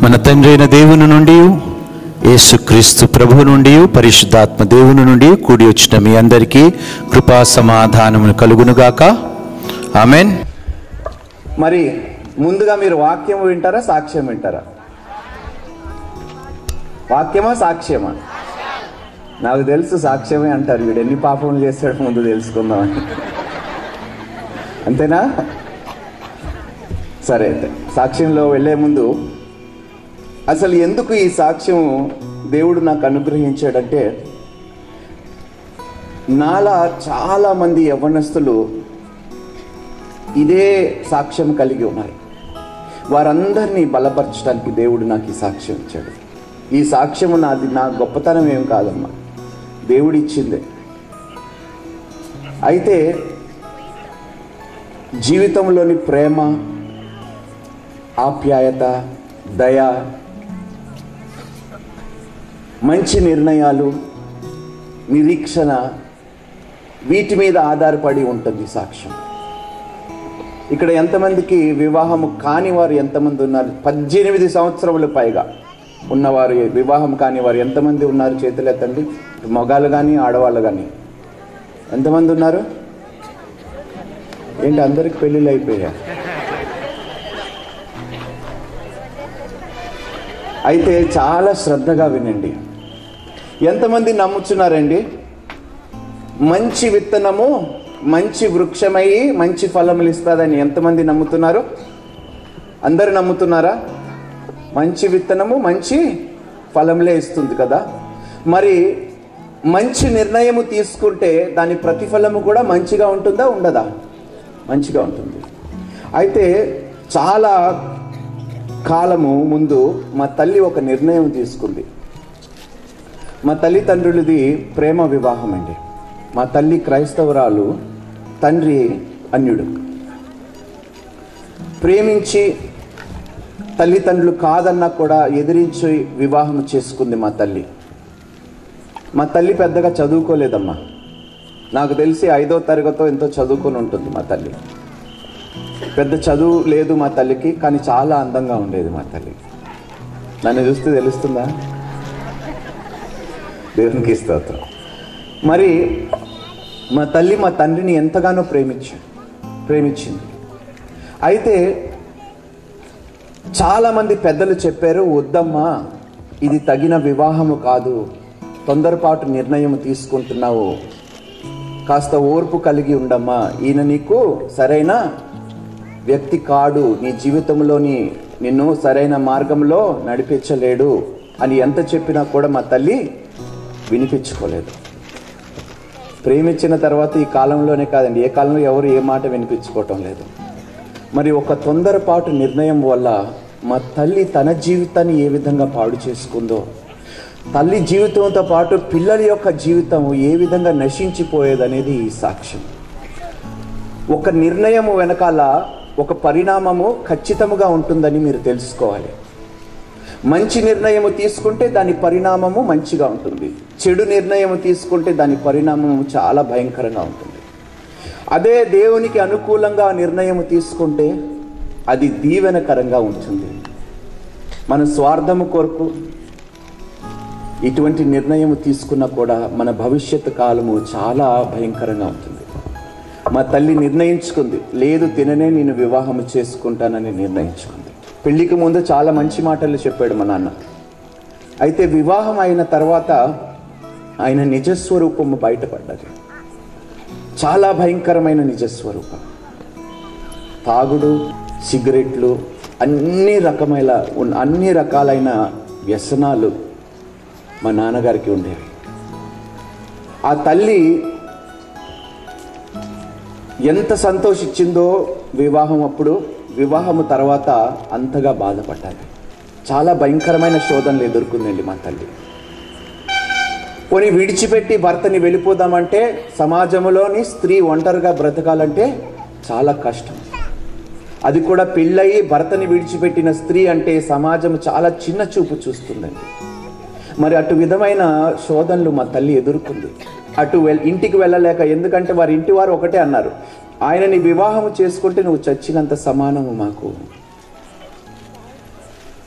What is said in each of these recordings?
మన తండ్రి అయిన దేవుని నుండి, యేసుక్రీస్తు ప్రభువు నుండి, పరిశుద్ధాత్మ దేవుని నుండి కూడి వచ్చిన మీ అందరికీ కృపా సమాధానములు కలుగునుగాక. ఆమెన్. మరి ముందుగా మీరు వాక్యం వింటారా, సాక్ష్యం వింటారా? వాక్యమా సాక్ష్యమా? నాకు తెలుసు సాక్ష్యమే అంటారు. వీడు ఎన్ని పాపములు చేస్తాడో ముందు తెలుసుకుందామని. అంతేనా? సరే, అయితే సాక్ష్యంలో వెళ్ళే ముందు అసలు ఎందుకు ఈ సాక్ష్యం దేవుడు నాకు అనుగ్రహించాడంటే, నాలా చాలామంది యవ్వనస్తులు ఇదే సాక్ష్యం కలిగి ఉన్నారు. వారందరినీ బలపరచడానికి దేవుడు నాకు ఈ సాక్ష్యం ఇచ్చాడు. ఈ సాక్ష్యము నాది, నా గొప్పతనం ఏం కాదమ్మా, దేవుడు ఇచ్చిందే. అయితే జీవితంలోని ప్రేమ, ఆప్యాయత, దయ, మంచి నిర్ణయాలు, నిరీక్షణ, వీటి మీద ఆధారపడి ఉంటుంది సాక్ష్యం. ఇక్కడ ఎంతమందికి వివాహము కాని వారు ఎంతమంది ఉన్నారు? 18 సంవత్సరముల పైగా ఉన్నవారు, వివాహం కాని వారు ఎంతమంది ఉన్నారు? చేతులు ఎత్తండి. మగాళ్ళు కానీ ఆడవాళ్ళు కానీ ఎంతమంది ఉన్నారు? ఏంటి అందరికి పెళ్ళిళ్ళు అయిపోయా? అయితే చాలా శ్రద్ధగా వినండి. ఎంతమంది నమ్ముచున్నారండి? మంచి విత్తనము మంచి వృక్షమై మంచి ఫలములు ఇస్తుందని ఎంతమంది నమ్ముతున్నారు? అందరు నమ్ముతున్నారా? మంచి విత్తనము మంచి ఫలములే ఇస్తుంది కదా. మరి మంచి నిర్ణయము తీసుకుంటే దాని ప్రతిఫలము కూడా మంచిగా ఉంటుందా, ఉండదా? మంచిగా ఉంటుంది. అయితే చాలా కాలము ముందు మా తల్లి ఒక నిర్ణయం తీసుకుంది. మా తల్లిదండ్రులది ప్రేమ వివాహం అండి. మా తల్లి క్రైస్తవురాలు, తండ్రి అన్యుడు. ప్రేమించి తల్లిదండ్రులు కాదన్నా కూడా ఎదిరించి వివాహం చేసుకుంది మా తల్లి. మా తల్లి పెద్దగా చదువుకోలేదమ్మా. నాకు తెలిసి 5వ తరగతో ఎంతో చదువుకొని ఉంటుంది మా తల్లి. పెద్ద చదువు లేదు మా తల్లికి, కానీ చాలా అందంగా ఉండేది మా తల్లి. నన్ను చూస్తే తెలుస్తుందా? దేవునికి స్తోత్రం. మరి మా తల్లి మా తండ్రిని ఎంతగానో ప్రేమించింది. అయితే చాలామంది పెద్దలు చెప్పారు, వద్దమ్మా, ఇది తగిన వివాహము కాదు, తొందరపాటు నిర్ణయం తీసుకుంటున్నావు, కాస్త ఓర్పు కలిగి ఉండమ్మా, ఈయన నీకు సరైన వ్యక్తి కాడు, నీ జీవితంలోని నిన్ను సరైన మార్గంలో నడిపించలేడు అని ఎంత చెప్పినా కూడా మా తల్లి వినిపించుకోలేదు. ప్రేమించిన తర్వాత ఈ కాలంలోనే కాదండి, ఏ కాలంలో ఎవరు ఏ మాట వినిపించుకోవటం లేదు. మరి ఒక తొందరపాటు నిర్ణయం వల్ల మా తల్లి తన జీవితాన్ని ఏ విధంగా పాడు చేసుకుందో, తల్లి జీవితంతో పాటు పిల్లల యొక్క జీవితం ఏ విధంగా నశించిపోయేదనేది ఈ సాక్ష్యం. ఒక నిర్ణయము వెనకాల ఒక పరిణామము ఖచ్చితంగా ఉంటుందని మీరు తెలుసుకోవాలి. మంచి నిర్ణయము తీసుకుంటే దాని పరిణామము మంచిగా ఉంటుంది. చెడు నిర్ణయము తీసుకుంటే దాని పరిణామము చాలా భయంకరంగా ఉంటుంది. అదే దేవునికి అనుకూలంగా నిర్ణయము తీసుకుంటే అది దీవెనకరంగా ఉంటుంది. మన స్వార్థము కొరకు ఇటువంటి నిర్ణయం తీసుకున్నా కూడా మన భవిష్యత్తు కాలము చాలా భయంకరంగా ఉంటుంది. మా తల్లి నిర్ణయించుకుంది, లేదు తిననే నేను వివాహం చేసుకుంటానని నిర్ణయించుకుంది. పెళ్లికి ముందు చాలా మంచి మాటలు చెప్పాడు మా నాన్న. అయితే వివాహం అయిన తర్వాత ఆయన నిజస్వరూపము బయటపడ్డది. చాలా భయంకరమైన నిజస్వరూపం. తాగుడు, సిగరెట్లు, అన్ని రకాలైన వ్యసనాలు మా నాన్నగారికి ఉండేవి. ఆ తల్లి ఎంత సంతోషించిందో వివాహం అప్పుడు, వివాహము తర్వాత అంతగా బాధపడ్డాలి. చాలా భయంకరమైన శోధనలు ఎదుర్కొందండి మా తల్లి. పోనీ విడిచిపెట్టి భర్తని వెళ్ళిపోదామంటే, సమాజంలోని స్త్రీ ఒంటరిగా బ్రతకాలంటే చాలా కష్టం. అది కూడా పెళ్ళయి భర్తని విడిచిపెట్టిన స్త్రీ అంటే సమాజం చాలా చిన్న చూపు చూస్తుందండి. మరి అటు విధమైన శోధనలు మా తల్లి ఎదుర్కొంది. ఇంటికి వెళ్ళలేక, ఎందుకంటే వారి ఇంటి వారు ఒకటే అన్నారు, ఆయనని వివాహం చేసుకుంటే నువ్వు చచ్చినంత సమానము మాకు.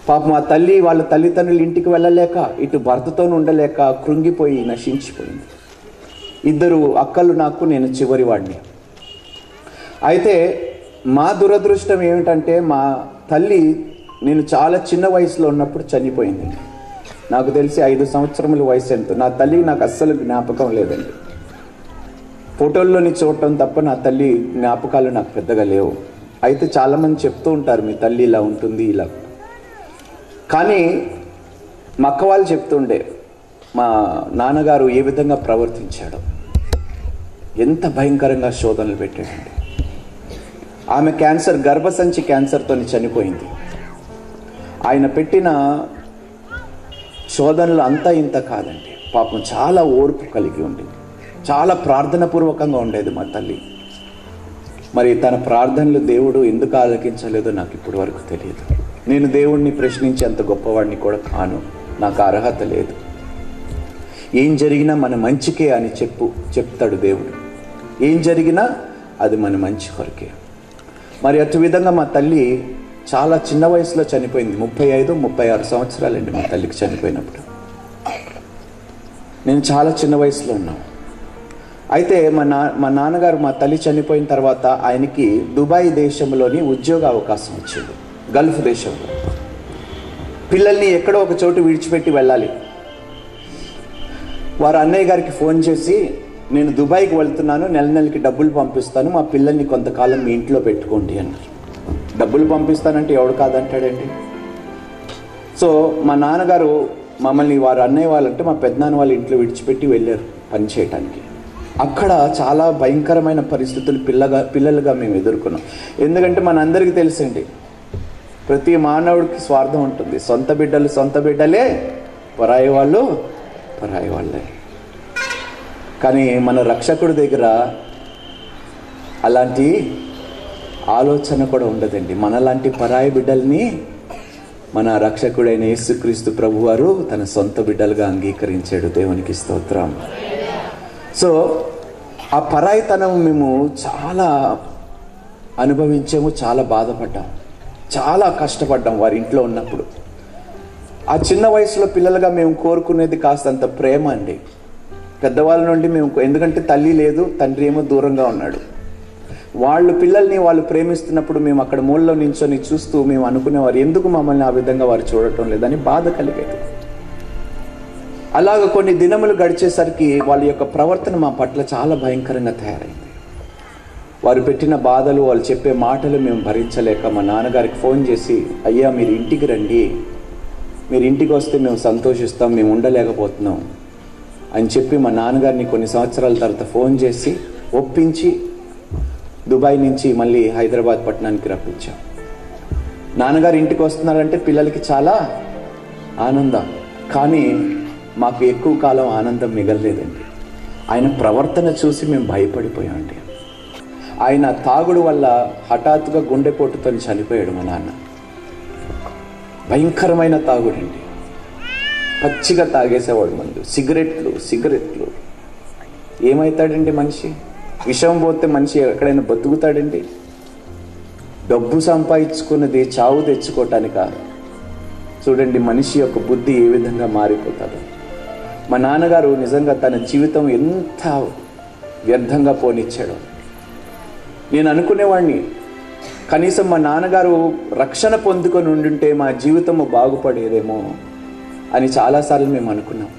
పాపం ఆ తల్లి వాళ్ళ తల్లిదండ్రులు ఇంటికి వెళ్ళలేక, ఇటు భర్తతో ఉండలేక కృంగిపోయి నశించిపోయింది. 2 అక్కలు నాకు, నేను చివరి వాడిని. అయితే మా దురదృష్టం ఏమిటంటే మా తల్లి నేను చాలా చిన్న వయసులో ఉన్నప్పుడు చనిపోయింది. నాకు తెలిసి 5 సంవత్సరముల వయసు ఎంతో. నా తల్లి నాకు అస్సలు జ్ఞాపకం లేదండి. ఫోటోల్లోని చూడటం తప్ప నా తల్లి జ్ఞాపకాలు నాకు పెద్దగా లేవు. అయితే చాలామంది చెప్తూ ఉంటారు మీ తల్లి ఇలా ఉంటుంది ఇలా. కానీ మా అక్క వాళ్ళు చెప్తుండే మా నాన్నగారు ఏ విధంగా ప్రవర్తించాడో, ఎంత భయంకరంగా శోధనలు పెట్టాడండి. ఆమె క్యాన్సర్, గర్భసంచి క్యాన్సర్తో చనిపోయింది. ఆయన పెట్టిన శోధనలు అంతా ఇంత కాదండి. పాపం చాలా ఓర్పు కలిగి ఉండేది, చాలా ప్రార్థనపూర్వకంగా ఉండేది మా తల్లి. మరి తన ప్రార్థనలు దేవుడు ఎందుకు ఆలకించలేదో నాకు ఇప్పటి వరకు తెలియదు. నేను దేవుణ్ణి ప్రశ్నించే అంత గొప్పవాడిని కూడా కాను, నాకు అర్హత లేదు. ఏం జరిగినా మన మంచికే అని చెప్తాడు దేవుడు. ఏం జరిగినా అది మన మంచి కొరకే. మరి అటు విధంగా మా తల్లి చాలా చిన్న వయసులో చనిపోయింది. 35-36 సంవత్సరాలండి మా తల్లికి చనిపోయినప్పుడు. నేను చాలా చిన్న వయసులో ఉన్నాను. అయితే మా నాన్నగారు మా తల్లి చనిపోయిన తర్వాత ఆయనకి దుబాయ్ దేశంలోని ఉద్యోగ అవకాశం వచ్చింది, గల్ఫ్ దేశంలో. పిల్లల్ని ఎక్కడో ఒక చోటు విడిచిపెట్టి వెళ్ళాలి. వారు అన్నయ్య గారికి ఫోన్ చేసి, నేను దుబాయ్కి వెళ్తున్నాను, నెలకి డబ్బులు పంపిస్తాను, మా పిల్లల్ని కొంతకాలం మీ ఇంట్లో పెట్టుకోండి అన్నారు. డబ్బులు పంపిస్తానంటే ఎవడు కాదంటాడండి. సో మా నాన్నగారు మమ్మల్ని వారు అన్నయ్య వాళ్ళంటే మా పెద్దనాన్న వాళ్ళ ఇంట్లో విడిచిపెట్టి వెళ్ళారు పని చేయటానికి. అక్కడ చాలా భయంకరమైన పరిస్థితులు పిల్లలుగా మేము ఎదుర్కొన్నాం. ఎందుకంటే మనందరికీ తెలుసండి, ప్రతి మానవుడికి స్వార్థం ఉంటుంది. సొంత బిడ్డలు సొంత బిడ్డలే, పరాయి వాళ్ళు పరాయి వాళ్ళే. కానీ మన రక్షకుడి దగ్గర అలాంటి ఆలోచన కూడా ఉండదండి. మనలాంటి పరాయి బిడ్డల్ని మన రక్షకుడైన యేసుక్రీస్తు ప్రభువారు తన సొంత బిడ్డలుగా అంగీకరించాడు. దేవునికి స్తోత్రం. సో ఆ పరాయితనం మేము చాలా అనుభవించాము, చాలా బాధపడ్డాం, చాలా కష్టపడ్డాం వారి ఇంట్లో ఉన్నప్పుడు. ఆ చిన్న వయసులో పిల్లలుగా మేము కోరుకునేది కాస్తంత ప్రేమ అండి పెద్దవాళ్ళ నుండి మేము. ఎందుకంటే తల్లి లేదు, తండ్రి ఏమో దూరంగా ఉన్నాడు. వాళ్ళు పిల్లల్ని వాళ్ళు ప్రేమిస్తున్నప్పుడు మేము అక్కడ మూలలో నించొని చూస్తూ మేము అనుకునేవారు, ఎందుకు మమ్మల్ని ఆ విధంగా వారు చూడటం లేదని బాధ కలిగేది. అలాగ కొన్ని దినములు గడిచేసరికి వాళ్ళ యొక్క ప్రవర్తన మా పట్ల చాలా భయంకరంగా తయారైంది. వారు పెట్టిన బాధలు, వాళ్ళు చెప్పే మాటలు మేము భరించలేక మా నాన్నగారికి ఫోన్ చేసి, అయ్యా మీరు ఇంటికి రండి, మీరు ఇంటికి వస్తే మేము సంతోషిస్తాం, మేము ఉండలేకపోతున్నాం అని చెప్పి మా నాన్నగారిని కొన్ని సంవత్సరాల తర్వాత ఫోన్ చేసి ఒప్పించి దుబాయ్ నుంచి మళ్ళీ హైదరాబాద్ పట్టణానికి రప్పించాం. నాన్నగారు ఇంటికి వస్తున్నారంటే పిల్లలకి చాలా ఆనందం. కానీ మాకు ఎక్కువ కాలం ఆనందం మిగలలేదండి. ఆయన ప్రవర్తన చూసి మేము భయపడిపోయామండి. ఆయన తాగుడు వల్ల హఠాత్తుగా గుండెపోటుతో చనిపోయాడు మా నాన్న. భయంకరమైన తాగుడండి, పచ్చిగా తాగేసేవాడు మందు, సిగరెట్లు. ఏమవుతాడండి మనిషి? విషం పోతే మనిషి ఎక్కడైనా బతుకుతాడండి? డబ్బు సంపాదించుకున్నది చావు తెచ్చుకోవటానిక? చూడండి మనిషి యొక్క బుద్ధి ఏ విధంగా మారిపోతాడు. మా నాన్నగారు నిజంగా తన జీవితం ఎంత వ్యర్థంగా పోనిచ్చాడు. నేను అనుకునేవాడిని, కనీసం మా నాన్నగారు రక్షణ పొందుకొని ఉండుంటే మా జీవితము బాగుపడేదేమో అని చాలాసార్లు మేము అనుకున్నాం.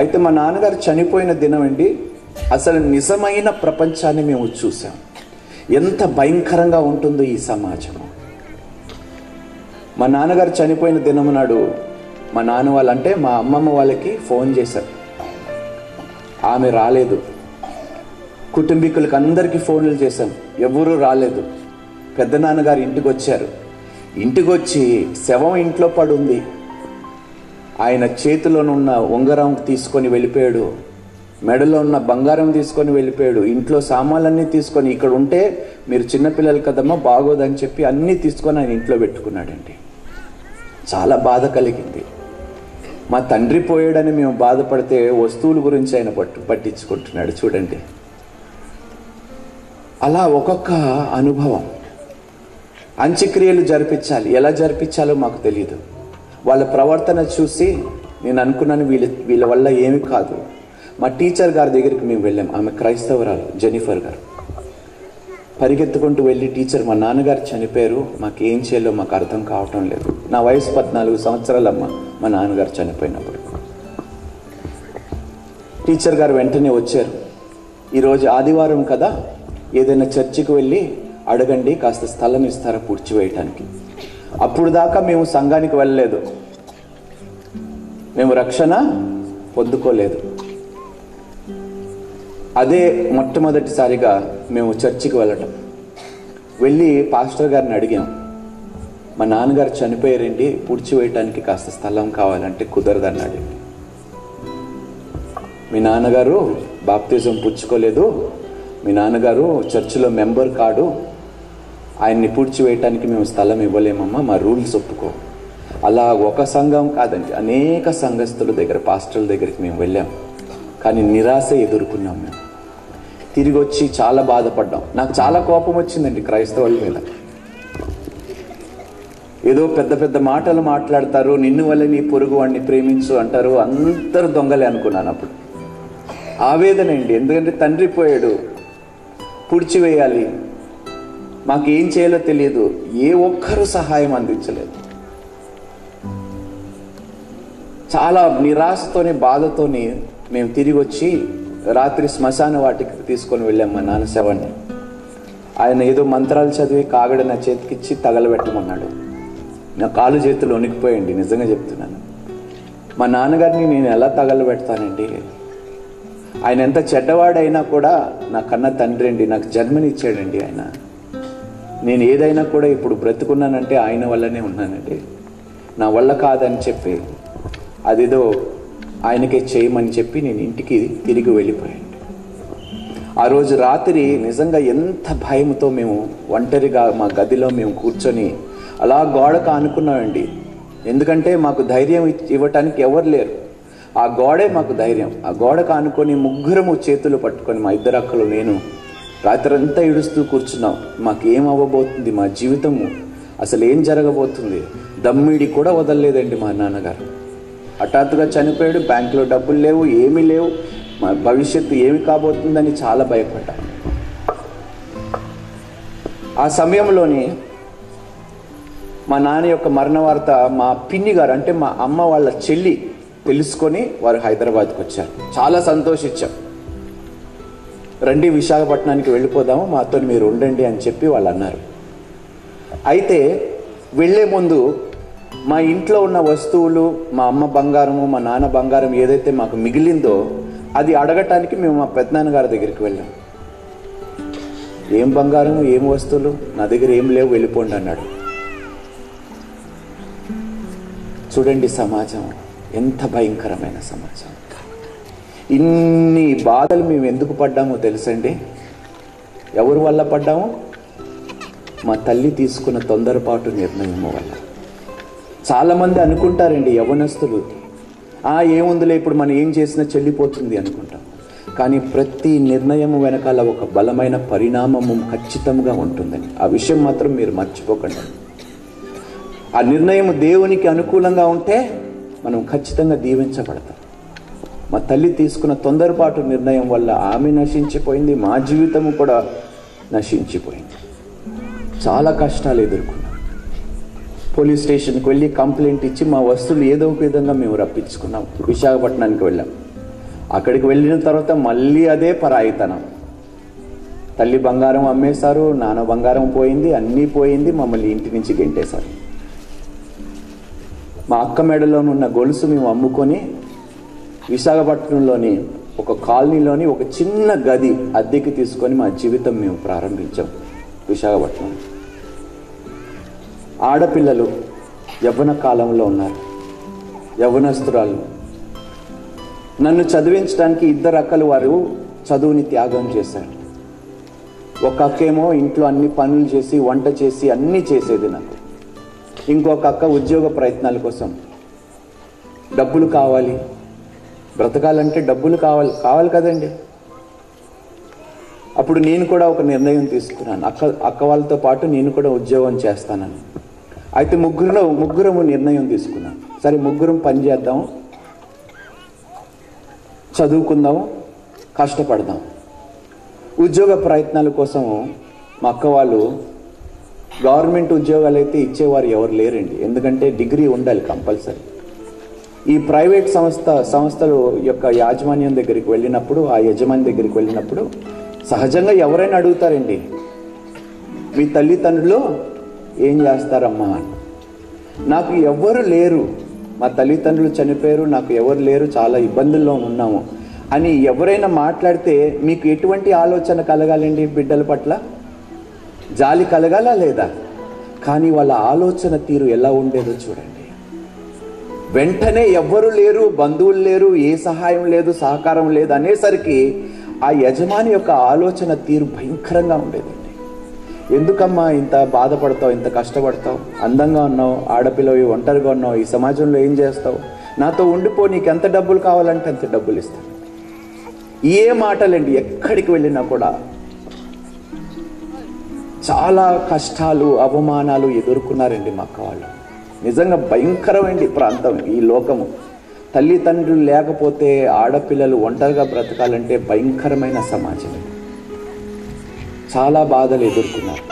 అయితే మా నాన్నగారు చనిపోయిన దినం అండి, అసలు నిజమైన ప్రపంచాన్ని మేము చూసాం. ఎంత భయంకరంగా ఉంటుందో ఈ సమాజము. మా నాన్నగారు చనిపోయిన దినం నాడు మా నాన్న వాళ్ళంటే మా అమ్మమ్మ వాళ్ళకి ఫోన్ చేశారు. ఆమె రాలేదు. కుటుంబీకులకు అందరికీ ఫోన్లు చేశాం, ఎవరూ రాలేదు. పెద్ద నాన్నగారు ఇంటికి వచ్చారు. ఇంటికి వచ్చి శవం ఇంట్లో పడుంది. ఆయన చేతిలోనున్న ఉంగరం తీసుకొని వెళ్ళిపోయాడు, మెడలో ఉన్న బంగారం తీసుకొని వెళ్ళిపోయాడు, ఇంట్లో సామాన్లన్నీ తీసుకొని, ఇక్కడ ఉంటే మీరు చిన్నపిల్లలు కదమ్మా బాగోదని చెప్పి అన్నీ తీసుకొని ఆయన ఇంట్లో పెట్టుకున్నాడండి. చాలా బాధ కలిగింది. మా తండ్రి పోయాడని మేము బాధపడితే వస్తువుల గురించి ఆయన పట్టించుకుంటున్నాడు. చూడండి, అలా ఒక్కొక్క అనుభవం. అంత్యక్రియలు జరిపించాలి, ఎలా జరిపించాలో మాకు తెలియదు. వాళ్ళ ప్రవర్తన చూసి నేను అనుకున్నాను వీళ్ళ వల్ల ఏమి కాదు. మా టీచర్ గారి దగ్గరికి మేము వెళ్ళాం. ఆమె క్రైస్తవరాలు, జెనిఫర్ గారు. పరిగెత్తుకుంటూ వెళ్ళి, టీచర్ మా నాన్నగారు చనిపోయారు, మాకు ఏం చేయాలో మాకు అర్థం కావటం లేదు. నా వయసు 14 సంవత్సరాలమ్మ మా నాన్నగారు చనిపోయినప్పుడు. టీచర్ గారు వెంటనే వచ్చారు. ఈరోజు ఆదివారం కదా, ఏదైనా చర్చికి వెళ్ళి అడగండి, కాస్త స్థలం ఇస్తారా పూడ్చివేయటానికి. అప్పుడు దాకా మేము సంఘానికి వెళ్ళలేదు, మేము రక్షణ పొందుకోలేదు. అదే మొట్టమొదటిసారిగా మేము చర్చికి వెళ్ళటం. వెళ్ళి పాస్టర్ గారిని అడిగాం, మా నాన్నగారు చనిపోయారండి, పూడ్చివేయటానికి కాస్త స్థలం కావాలంటే కుదరదన్నాడు. మీ నాన్నగారు బాప్తిజం పుచ్చుకోలేదు, మీ నాన్నగారు చర్చిలో మెంబర్ కాడు, ఆయన్ని పూడ్చివేయటానికి మేము స్థలం ఇవ్వలేమమ్మా, మా రూల్స్ ఒప్పుకో. అలా ఒక సంఘం కాదండి, అనేక సంఘస్థుల దగ్గర, పాస్టర్ల దగ్గరికి మేము వెళ్ళాం. కానీ నిరాశ ఎదుర్కొన్నాం. మేము తిరిగి వచ్చి చాలా బాధపడ్డాం. నాకు చాలా కోపం వచ్చిందండి క్రైస్తవుల మీద. ఏదో పెద్ద పెద్ద మాటలు మాట్లాడతారు, నిన్ను వల్ల నీ పొరుగు వాడిని ప్రేమించు అంటారు, అందరూ దొంగలే అనుకున్నాను అప్పుడు. ఆవేదన అండి, ఎందుకంటే తండ్రి పోయాడు, పూడ్చివేయాలి, మాకేం చేయాలో తెలియదు, ఏ ఒక్కరూ సహాయం అందించలేదు. చాలా నిరాశతోని బాధతోని మేము తిరిగి వచ్చి రాత్రి శ్మశాన వాటికి తీసుకొని వెళ్ళాం మా నాన్న శవాన్ని. ఆయన ఏదో మంత్రాలు చదివి కాగడ నా చేతికిచ్చి తగలబెట్టమన్నాడు. నా కాలు చేతులు వణికిపోయండి, నిజంగా చెప్తున్నాను. మా నాన్నగారిని నేను ఎలా తగలబెడతానండి? ఆయన ఎంత చెడ్డవాడైనా కూడా నా కన్న తండ్రి అండి, నాకు జన్మనిచ్చాడండి ఆయన. నేను ఏదైనా కూడా ఇప్పుడు బ్రతుకున్నానంటే ఆయన వల్లనే ఉన్నానండి. నా వల్ల కాదని చెప్పి అదేదో ఆయనకే చేయమని చెప్పి నేను ఇంటికి తిరిగి వెళ్ళిపోయాను. ఆ రోజు రాత్రి నిజంగా ఎంత భయంతో మేము ఒంటరిగా మా గదిలో మేము కూర్చొని అలా గోడకు ఆనుకున్నామండి. ఎందుకంటే మాకు ధైర్యం ఇవ్వటానికి ఎవరు లేరు, ఆ గోడే మాకు ధైర్యం. ఆ గోడకు ఆనుకొని ముగ్గురము చేతులు పట్టుకొని, మా ఇద్దరు అక్కలు నేను, రాత్రంతా ఏడుస్తూ కూర్చున్నాం. మాకు ఏం అవ్వబోతుంది, మా జీవితము అసలు ఏం జరగబోతుంది. దమ్మిడి కూడా వదలలేదండి మా నాన్నగారు. హఠాత్తుగా చనిపోయాడు, బ్యాంకులో డబ్బులు లేవు, ఏమీ లేవు, మా భవిష్యత్తు ఏమి కాబోతుందని చాలా భయపడ్డా. ఆ సమయంలోని మా నాన్న యొక్క మరణ వార్త మా పిన్ని గారు, అంటే మా అమ్మ వాళ్ళ చెల్లి తెలుసుకొని వారు హైదరాబాద్కి వచ్చారు. చాలా సంతోషించాం. రండి విశాఖపట్నానికి వెళ్ళిపోదాము, మాతో మీరు ఉండండి అని చెప్పి వాళ్ళు అన్నారు. అయితే వెళ్ళే ముందు మా ఇంట్లో ఉన్న వస్తువులు, మా అమ్మ బంగారము, మా నాన్న బంగారం ఏదైతే మాకు మిగిలిందో అది అడగటానికి మేము మా పెద్దనాన్నగారి దగ్గరికి వెళ్ళాం. ఏం బంగారము, ఏం వస్తువులు, నా దగ్గర ఏం లేవు, వెళ్ళిపోండి అన్నాడు. చూడండి సమాజం ఎంత భయంకరమైన సమాజం. ఇన్ని బాధలు మేము ఎందుకు పడ్డామో తెలుసండి? ఎవరి వల్ల పడ్డాము? మా తల్లి తీసుకున్న తొందరపాటు నిర్ణయం వల్ల. చాలామంది అనుకుంటారండి యవ్వనస్తులు, ఏముందిలే ఇప్పుడు మనం ఏం చేసినా చెల్లిపోతుంది అనుకుంటాం. కానీ ప్రతి నిర్ణయం వెనకాల ఒక బలమైన పరిణామము ఖచ్చితంగా ఉంటుందని, ఆ విషయం మాత్రం మీరు మర్చిపోకండి. ఆ నిర్ణయం దేవునికి అనుకూలంగా ఉంటే మనం ఖచ్చితంగా దీవించబడతాం. మా తల్లి తీసుకున్న తొందరపాటు నిర్ణయం వల్ల ఆమె నశించిపోయింది, మా జీవితము కూడా నశించిపోయింది. చాలా కష్టాలు ఎదుర్కొన్నాం. పోలీస్ స్టేషన్కి వెళ్ళి కంప్లైంట్ ఇచ్చి మా వస్తువులు ఏదో ఒక విధంగా మేము రప్పించుకున్నాం. విశాఖపట్నానికి వెళ్ళాం. అక్కడికి వెళ్ళిన తర్వాత మళ్ళీ అదే పరాయితనం. తల్లి బంగారం అమ్మేశారు, నాన్న బంగారం పోయింది, అన్నీ పోయింది, మమ్మల్ని ఇంటి నుంచి గెంటేశారు. మా అక్క మెడలోనున్న గొలుసు మేము అమ్ముకొని విశాఖపట్నంలోని ఒక కాలనీలోని ఒక చిన్న గది అద్దెకి తీసుకొని మా జీవితం మేము ప్రారంభించాం. విశాఖపట్నం ఆడపిల్లలు యవ్వన కాలంలో ఉన్నారు, యవ్వనస్తురాలు. నన్ను చదివించడానికి ఇద్దరు అక్కలు వారు చదువుని త్యాగం చేశారు. ఒక అక్కేమో ఇంట్లో అన్ని పనులు చేసి వంట చేసి అన్నీ చేసేది నాకు. ఇంకొక అక్క ఉద్యోగ ప్రయత్నాల కోసం డబ్బులు కావాలి, బ్రతకాలంటే డబ్బులు కావాలి కదండి. అప్పుడు నేను కూడా ఒక నిర్ణయం తీసుకున్నాను, అక్క వాళ్ళతో పాటు నేను కూడా ఉద్యోగం చేస్తానని. అయితే ముగ్గురము నిర్ణయం తీసుకున్నాను. సరే ముగ్గురం పని చేద్దాం, చదువుకుందాం, కష్టపడదాం. ఉద్యోగ ప్రయత్నాల కోసం మా అక్క వాళ్ళు గవర్నమెంట్ ఉద్యోగాలు అయితే ఇచ్చేవారు ఎవరు లేరండి. ఎందుకంటే డిగ్రీ ఉండాలి కంపల్సరీ. ఈ ప్రైవేట్ సంస్థలు యొక్క యాజమాన్యం దగ్గరికి వెళ్ళినప్పుడు, ఆ యజమాని దగ్గరికి వెళ్ళినప్పుడు సహజంగా ఎవరైనా అడుగుతారండి, మీ తల్లిదండ్రులు ఏం చేస్తారమ్మా అని. నాకు ఎవ్వరు లేరు, మా తల్లిదండ్రులు చనిపోయారు, నాకు ఎవరు లేరు, చాలా ఇబ్బందుల్లో ఉన్నాము అని ఎవరైనా మాట్లాడితే మీకు ఎటువంటి ఆలోచన కలగాలండి? బిడ్డల పట్ల జాలి కలగాలా లేదా? కానీ వాళ్ళ ఆలోచన తీరు ఎలా ఉండేదో చూడండి. వెంటనే ఎవ్వరు లేరు, బంధువులు లేరు, ఏ సహాయం లేదు, సహకారం లేదు అనేసరికి ఆ యజమాని యొక్క ఆలోచన తీరు భయంకరంగా ఉండేదండి. ఎందుకమ్మా ఇంత బాధపడతావు, ఇంత కష్టపడతావు, అందంగా ఉన్నావు, ఆడపిల్లవి, ఒంటరిగా ఉన్నావు, ఈ సమాజంలో ఏం చేస్తావు, నాతో ఉండిపో, నీకు ఎంత డబ్బులు కావాలంటే అంత డబ్బులు ఇస్తాను. ఏ మాటలండి, ఎక్కడికి వెళ్ళినా కూడా చాలా కష్టాలు, అవమానాలు ఎదుర్కొన్నారండి మా అక్క వాళ్ళు. నిజంగా భయంకరమైన ప్రాంతం ఈ లోకము. తల్లిదండ్రులు లేకపోతే ఆడపిల్లలు ఒంటరిగా బ్రతకాలంటే భయంకరమైన సమాజం. చాలా బాధలు ఎదుర్కొన్నారు.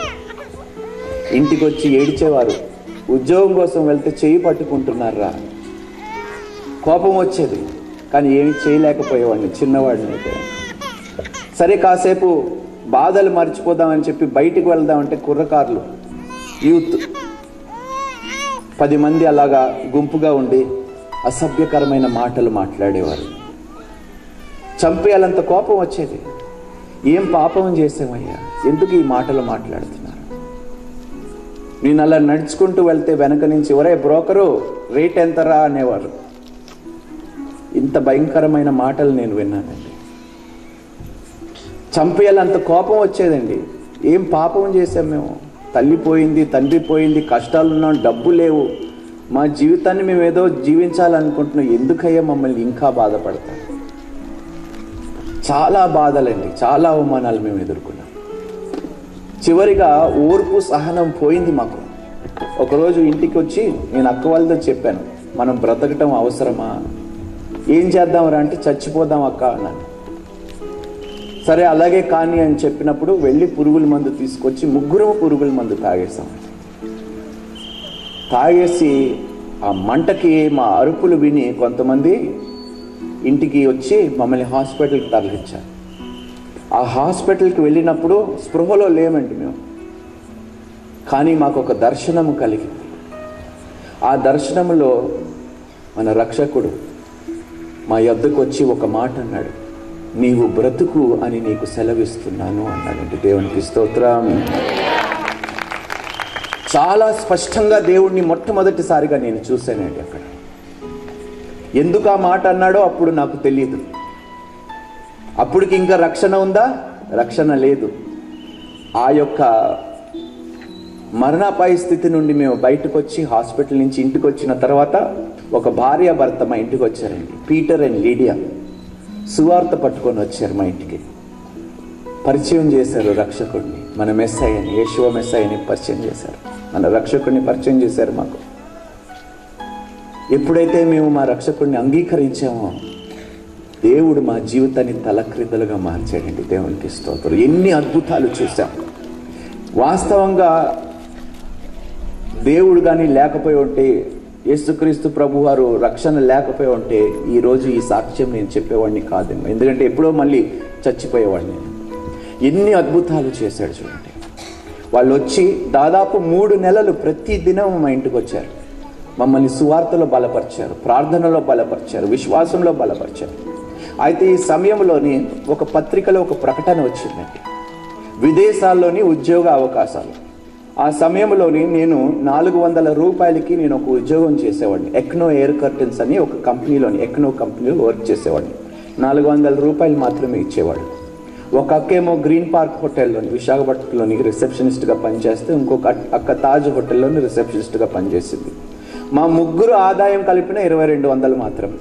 ఇంటికి వచ్చి ఏడ్చేవారు. ఉద్యోగం కోసం వెళ్తే చేయి పట్టుకుంటున్నారా, కోపం వచ్చేది, కానీ ఏమి చేయలేకపోయేవాడిని, చిన్నవాడిని అయితే. సరే కాసేపు బాధలు మర్చిపోదామని చెప్పి బయటికి వెళ్దామంటే కుర్రకారులు, యూత్ 10 మంది అలాగా గుంపుగా ఉండి అసభ్యకరమైన మాటలు మాట్లాడేవారు. చంపేయాలంత కోపం వచ్చేది. ఏం పాపం చేసామయ్యా, ఎందుకు ఈ మాటలు మాట్లాడుతున్నారు? నేను అలా నడుచుకుంటూ వెళ్తే వెనక నుంచి, ఒరే బ్రోకరు రేట్ ఎంతరా అనేవారు. ఇంత భయంకరమైన మాటలు నేను విన్నానండి. చంపేయాలంత కోపం వచ్చేదండి. ఏం పాపం చేశాం మేము? తల్లి పోయింది, తండ్రి పోయింది, కష్టాలున్నాం, డబ్బు లేవు, మా జీవితాన్ని మేము ఏదో జీవించాలనుకుంటున్నాం, ఎందుకయ్యా మమ్మల్ని ఇంకా బాధపడతాం? చాలా బాధలండి, చాలా అవమానాలు మేము ఎదుర్కొన్నాం. చివరిగా ఓర్పు, సహనం పోయింది మాకు. ఒకరోజు ఇంటికి వచ్చి నేను అక్క వాళ్ళతో చెప్పాను, మనం బ్రతకటం అవసరమా, ఏం చేద్దాంరా అంటే చచ్చిపోదాం అక్క అన్నాను. సరే అలాగే కానీ అని చెప్పినప్పుడు వెళ్ళి పురుగుల మందు తీసుకొచ్చి ముగ్గురు పురుగుల మందు తాగేసాం. తాగేసి ఆ మంటకి మా అరుపులు విని కొంతమంది ఇంటికి వచ్చి మమ్మల్ని హాస్పిటల్కి తరలించారు. ఆ హాస్పిటల్కి వెళ్ళినప్పుడు స్పృహలో లేమండి మేము. కానీ మాకు ఒక దర్శనము కలిగింది. ఆ దర్శనములో మన రక్షకుడు మా యొద్దకు వచ్చి ఒక మాట అన్నాడు, నీవు బ్రతుకు అని నీకు సెలవిస్తున్నాను అన్నాడండి. దేవునికి స్తోత్రం. చాలా స్పష్టంగా దేవుణ్ణి మొట్టమొదటిసారిగా నేను చూశానండి అక్కడ. ఎందుకు ఆ మాట అన్నాడో అప్పుడు నాకు తెలియదు. అప్పటికి ఇంకా రక్షణ ఉందా? రక్షణ లేదు. ఆ యొక్క మరణాపాయ స్థితి నుండి మేము బయటకు వచ్చి హాస్పిటల్ నుంచి ఇంటికి వచ్చిన తర్వాత ఒక భార్య భర్త మా ఇంటికి వచ్చారండి. పీటర్ అండ్ లీడియా సువార్త పట్టుకొని వచ్చారు మా ఇంటికి. పరిచయం చేశారు రక్షకుడిని, మన మెస్సయ్యని, యేషువ మెస్సయ్యని పరిచయం చేశారు. మన రక్షకుడిని పరిచయం చేశారు మాకు. ఎప్పుడైతే మేము మా రక్షకుడిని అంగీకరించామో దేవుడు మా జీవితాన్ని తలక్రిందులుగా మార్చాడండి. దేవునికి స్తోత్రం. ఎన్ని అద్భుతాలు చూసాం. వాస్తవంగా దేవుడు కానీ లేకపోయి ఉంటే, యేసుక్రీస్తు ప్రభు వారు రక్షణ లేకపోయి ఉంటే ఈరోజు ఈ సాక్ష్యం నేను చెప్పేవాడిని కాదేమో. ఎందుకంటే ఎప్పుడో మళ్ళీ చచ్చిపోయేవాడిని. ఎన్ని అద్భుతాలు చేశాడు చూడండి. వాళ్ళు వచ్చి దాదాపు 3 నెలలు ప్రతి దినం మా ఇంటికి వచ్చారు. మమ్మల్ని సువార్తలో బలపరిచారు, ప్రార్థనలో బలపరిచారు, విశ్వాసంలో బలపరిచారు. అయితే ఈ సమయంలోని ఒక పత్రికలో ఒక ప్రకటన వచ్చిందండి, విదేశాల్లోని ఉద్యోగ అవకాశాలు. ఆ సమయంలోని నేను 400 రూపాయలకి నేను ఒక ఉద్యోగం చేసేవాడిని. ఎక్నో ఎయిర్ కర్టెన్స్ అని ఒక కంపెనీలోని, ఎక్నో కంపెనీలో వర్క్ చేసేవాడిని. 400 రూపాయలు మాత్రమే ఇచ్చేవాడు. ఒక అక్కేమో గ్రీన్ పార్క్ హోటల్లోని విశాఖపట్నంలోని రిసెప్షనిస్ట్గా పనిచేస్తే, ఇంకొక అక్క తాజ్ హోటల్లోని రిసెప్షనిస్ట్గా పనిచేసింది. మా ముగ్గురు ఆదాయం కలిపిన 2200 మాత్రమే.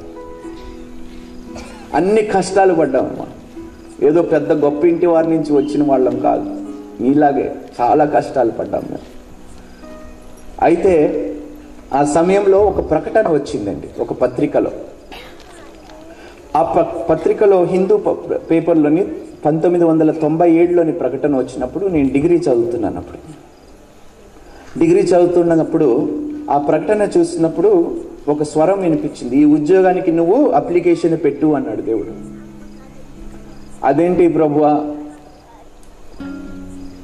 అన్ని కష్టాలు పడ్డామమ్మా. ఏదో పెద్ద గొప్ప ఇంటి వారి నుంచి వచ్చిన వాళ్ళం కాదు, మీలాగే చాలా కష్టాలు పడ్డాము. అయితే ఆ సమయంలో ఒక ప్రకటన వచ్చిందండి ఒక పత్రికలో. ఆ పత్రికలో హిందూ పేపర్లోని 1997లోని ప్రకటన వచ్చినప్పుడు నేను డిగ్రీ చదువుతున్నాను. డిగ్రీ చదువుతున్నప్పుడు ఆ ప్రకటన చూసినప్పుడు ఒక స్వరం వినిపించింది, ఈ ఉద్యోగానికి నువ్వు అప్లికేషన్ పెట్టు అన్నాడు దేవుడు. అదేంటి ప్రభువా,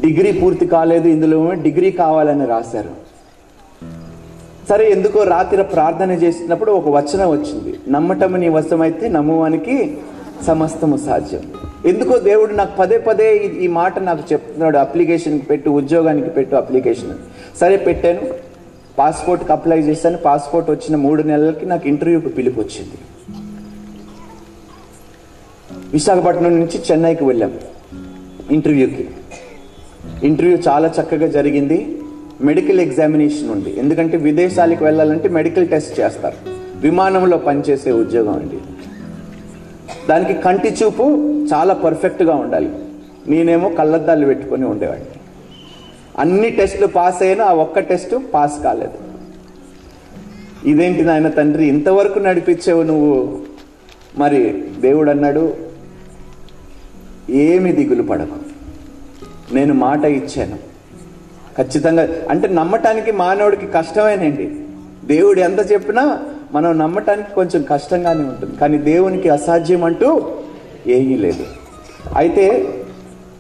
డిగ్రీ పూర్తి కాలేదు, ఇందులో డిగ్రీ కావాలని రాశారు. సరే, ఎందుకో రాత్రి ప్రార్థన చేసినప్పుడు ఒక వచనం వచ్చింది, నమ్మటము నీ వశమైతే నమ్మువానికి సమస్తము సాధ్యం. ఎందుకో దేవుడు నాకు పదే పదే ఈ మాట నాకు చెప్తున్నాడు, అప్లికేషన్కి పెట్టు, ఉద్యోగానికి పెట్టు అప్లికేషన్. సరే పెట్టాను, పాస్పోర్ట్కి అప్లై చేశాను. పాస్పోర్ట్ వచ్చిన 3 నెలలకి నాకు ఇంటర్వ్యూకి పిలుపు వచ్చింది. విశాఖపట్నం నుంచి చెన్నైకి వెళ్ళాం ఇంటర్వ్యూకి. ఇంటర్వ్యూ చాలా చక్కగా జరిగింది. మెడికల్ ఎగ్జామినేషన్ ఉంది, ఎందుకంటే విదేశాలకు వెళ్ళాలంటే మెడికల్ టెస్ట్ చేస్తారు. విమానంలో పనిచేసే ఉద్యోగం అండి. దానికి కంటి చూపు చాలా పర్ఫెక్ట్గా ఉండాలి. నేనేమో కళ్ళద్దాలు పెట్టుకొని ఉండేవాడిని. అన్ని టెస్టులు పాస్ అయినా ఆ ఒక్క టెస్ట్ పాస్ కాలేదు. ఇదేంటి నాయన తండ్రి, ఇంతవరకు నడిపించావు నువ్వు. మరి దేవుడు అన్నాడు, ఏమి దిగులు పడకు, నేను మాట ఇచ్చాను ఖచ్చితంగా. అంటే నమ్మటానికి మానవుడికి కష్టమేనండి. దేవుడు ఎంత చెప్పినా మనం నమ్మటానికి కొంచెం కష్టంగానే ఉంటుంది, కానీ దేవునికి అసాధ్యం అంటూ ఏమీ లేదు. అయితే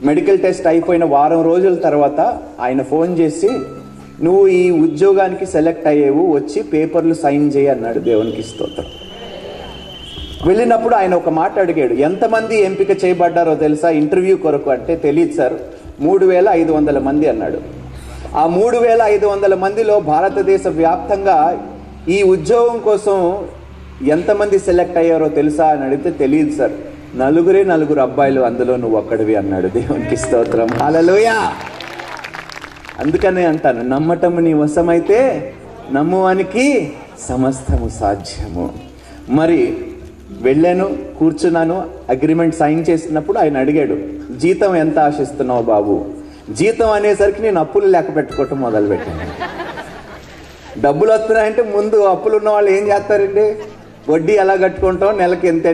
మెడికల్ టెస్ట్ అయిపోయిన వారం రోజుల తర్వాత ఆయన ఫోన్ చేసి, నువ్వు ఈ ఉద్యోగానికి సెలెక్ట్ అయ్యేవు, వచ్చి పేపర్లు సైన్ చేయి అన్నాడు. దేవునికి స్తోత్రం. వెళ్ళినప్పుడు ఆయన ఒక మాట అడిగాడు, ఎంతమంది ఎంపిక చేయబడ్డారో తెలుసా ఇంటర్వ్యూ కొరకు అంటే, తెలియదు సార్, 3500 మంది అన్నాడు. ఆ 3500 మందిలో భారతదేశ వ్యాప్తంగా ఈ ఉద్యోగం కోసం ఎంతమంది సెలెక్ట్ అయ్యారో తెలుసా అని అడిగితే, తెలియదు సార్, 4 అబ్బాయిలు, అందులో నువ్వు ఒక్కడివి అన్నాడు. దేవునికి స్తోత్రం, హల్లెలూయా. అందుకనే అంటాను, నమ్మటము నీ వశమైతే నమ్మువానికి సమస్తము సాధ్యము. మరి వెళ్ళాను, కూర్చున్నాను, అగ్రిమెంట్ సైన్ చేసినప్పుడు ఆయన అడిగాడు, జీతం ఎంత ఆశిస్తున్నావు బాబు? జీతం అనేసరికి నేను అప్పులు లెక్క పెట్టుకోవటం మొదలుపెట్టాను. డబ్బులు వస్తున్నాయంటే ముందు అప్పులు ఉన్న వాళ్ళు ఏం చేస్తారండి, వడ్డీ ఎలా కట్టుకుంటాం, నెలకి ఎంత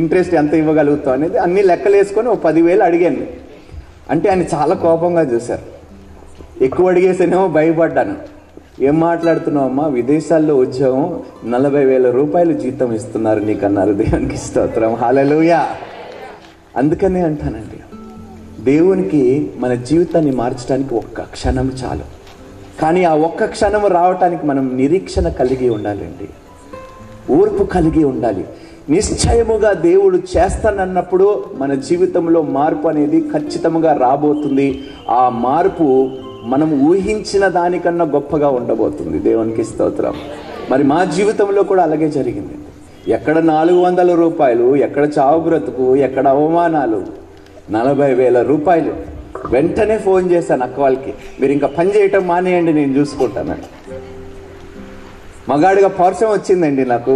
ఇంట్రెస్ట్ ఎంత ఇవ్వగలుగుతాం అనేది అన్ని లెక్కలు వేసుకొని 10,000 అడిగాను. అంటే ఆయన చాలా కోపంగా చూశారు. ఎక్కువ అడిగేసేనేమో భయపడ్డాను. ఏం మాట్లాడుతున్నావు అమ్మా, విదేశాల్లో ఉద్యోగం 40,000 రూపాయలు జీతం ఇస్తున్నారు నీకు అన్నారు. దేవునికి స్తోత్రం, హల్లెలూయా. అందుకనే అంటానండి, దేవునికి మన జీవితాన్ని మార్చడానికి ఒక్క క్షణం చాలు. కానీ ఆ ఒక్క క్షణం రావటానికి మనం నిరీక్షణ కలిగి ఉండాలండి, ఓర్పు కలిగి ఉండాలి. నిశ్చయముగా దేవుడు చేస్తానన్నప్పుడు మన జీవితంలో మార్పు అనేది ఖచ్చితంగా రాబోతుంది. ఆ మార్పు మనం ఊహించిన దానికన్నా గొప్పగా ఉండబోతుంది. దేవునికి స్తోత్రం. మరి మా జీవితంలో కూడా అలాగే జరిగింది. ఎక్కడ 400 రూపాయలు, ఎక్కడ చావు బ్రతుకు, ఎక్కడ అవమానాలు, 40,000 రూపాయలు. వెంటనే ఫోన్ చేశాను అక్క వాళ్ళకి, మీరు ఇంకా పని చేయటం మానేయండి, నేను చూసుకుంటానని. మగాడిగా పౌరుషం వచ్చిందండి నాకు.